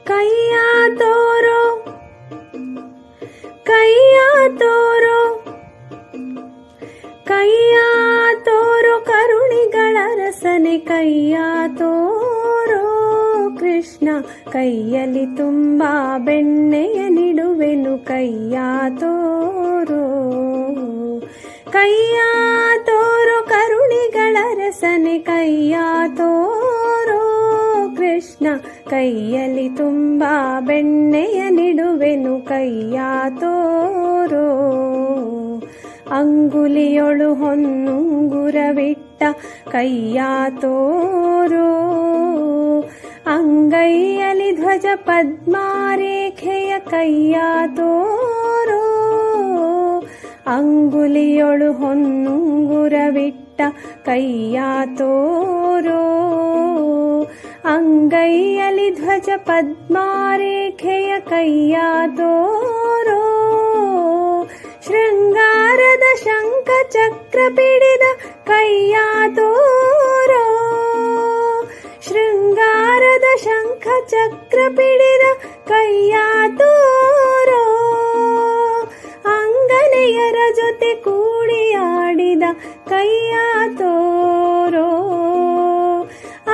ಕೈಯ ತೋರೋ ಕೈಯ ತೋರೋ ಕೈಯ ತೋರೋ ಕರುಣಿಗಳ ರಸನೆ ಕೈಯ ತೋರೋ ಕೃಷ್ಣ ಕೈಯಲ್ಲಿ ತುಂಬಾ ಬೆಣ್ಣೆಯ ನಿಡುವೆನು ಕೈಯ ತೋರೋ ಕೈಯ ತೋರೋ ಕರುಣಿಗಳ ರಸನೆ ಕೈಯ ತೋರೋ ಕೃಷ್ಣ ಕೈಯಲ್ಲಿ ತುಂಬಾ ಬೆಣ್ಣೆಯ ನಿಡುವೆನು ಕೈಯ ತೋರೋ ಅಂಗುಲಿಯೊಳು ಹೊನ್ನುಂಗುರವಿಟ್ಟ ಕೈಯ ತೋರೋ ಅಂಗೈಯಲ್ಲಿ ಧ್ವಜ ಪದ್ಮಾರೇಖೆಯ ಕೈಯ ತೋರೋ ಅಂಗುಲಿಯೊಳು ಹೊನ್ನುಂಗುರವಿಟ್ಟ ಕೈಯ ತೋರೋ ಅಂಗೈಯಲ್ಲಿ ಧ್ವಜ ಪದ್ಮಾರೇಖೆಯ ಕೈಯ ತೋರೋ ಶೃಂಗಾರದ ಶಂಖ ಚಕ್ರ ಪಿಡಿದ ಕೈಯ ತೋರೋ ಶೃಂಗಾರದ ಶಂಖ ಚಕ್ರ ಪಿಡಿದ ಕೈಯ ತೋರೋ ಅಂಗನೆಯರ ಜೊತೆ ಕೂಡಿಯಾಡಿದ ಕೈಯ ತೋರೋ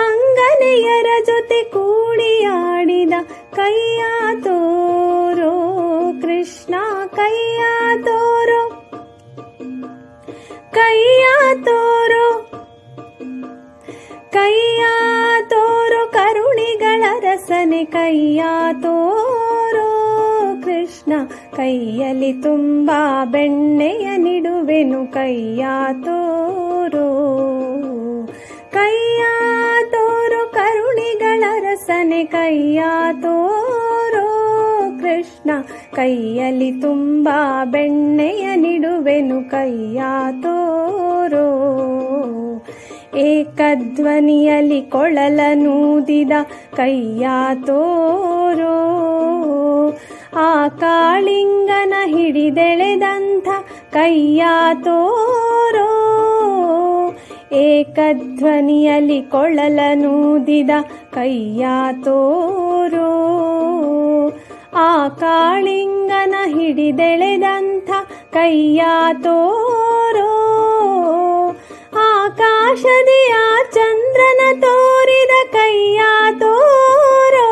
ಅಂಗನೆಯರ ಜೊತೆ ಕೂಡಿಯಾಡಿದ ಕೈಯ ತೋರೋ ಕೃಷ್ಣ ಕೈಯ ತೋರೋ ಕೈಯ ತೋರೋ ಕೈಯ ತೋರೋ ಕರುಣಿಗಳ ರಸನೆ ಕೈಯ ತೋರೋ ಕೃಷ್ಣ ಕೈಯಲ್ಲಿ ತುಂಬಾ ಬೆಣ್ಣೆಯ ನಿಡುವೆನು ಕೈಯ ತೋರೋ ಕೈಯ ತೋರೋ ಕರುಣಿಗಳ ರಸನೆ ಕೈಯ ತೋರೋ ಕೃಷ್ಣ ಕೈಯಲ್ಲಿ ತುಂಬಾ ಬೆಣ್ಣೆಯ ನಿಡುವೆನು ಕೈಯ ತೋರೋ ಏಕಧ್ವನಿಯಲ್ಲಿ ಕೊಳಲನೂದಿದ ಕೈಯ ತೋರೋ ಆ ಕಾಳಿಂಗನ ಹಿಡಿದೆಳೆದಂಥ ಕೈಯ ತೋರೋ ಏಕಧ್ವನಿಯಲ್ಲಿ ಕೊಳಲನೂದಿದ ಕೈಯ ತೋರೋ ಆ ಕಾಳಿಂಗನ ಹಿಡಿದೆಳೆದಂಥ ಕೈಯ ತೋರೋ ಆಕಾಶದಿ ಆ ಚಂದ್ರನ ತೋರಿದ ಕೈಯ ತೋರೋ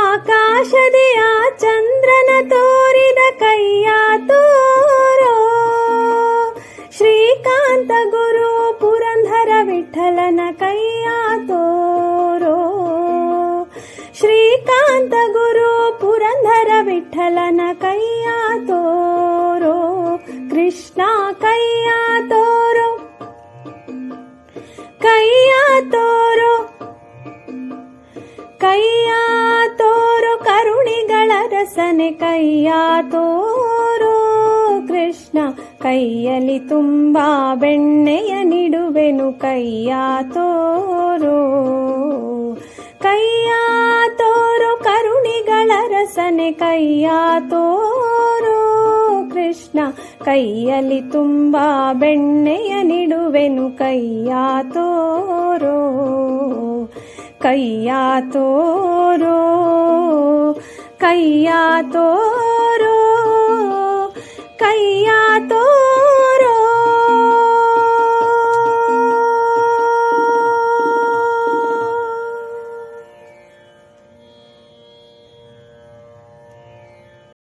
ಆಕಾಶದಿ ಆ ಚಂದ್ರನ ತೋರಿದ ಕೈಯ ತೋರೋ ಶ್ರೀಕಾಂತ ಗುರು ಪುರಂದರ ವಿಠಲನ ಕೈಯ ತೋರೋ ಶ್ರೀಕಾಂತ ಗುರು ಪುರಂದರ ವಿಠಲನ ಕೈಯ ತೋರೋ ಕೃಷ್ಣ ಕೈಯ ತೋರೋ ಕೈಯ ತೋರೋ ಕೈಯ ತೋರೋ ಕರುಣಿಗಳ ರಸನೆ ಕೈಯ ತೋರೋ ಕೃಷ್ಣ ಕೈಯಲ್ಲಿ ತುಂಬಾ ಬೆಣ್ಣೆಯ ನಿಡುವೆನು ಕೈಯ ತೋರೋ ಕೈಯ ತೋರೋ ಕರುಣಿಗಳ ರಸನೆ ಕೈಯ ತೋರೋ ಕೃಷ್ಣ ಕೈಯಲ್ಲಿ ತುಂಬಾ ಬೆಣ್ಣೆಯ ನಿಡುವೆನು ಕೈಯ ತೋರೋ ಕೈಯ ತೋರೋ ಕೈಯ ತೋರೋ ಕೈಯ ತೋರೋ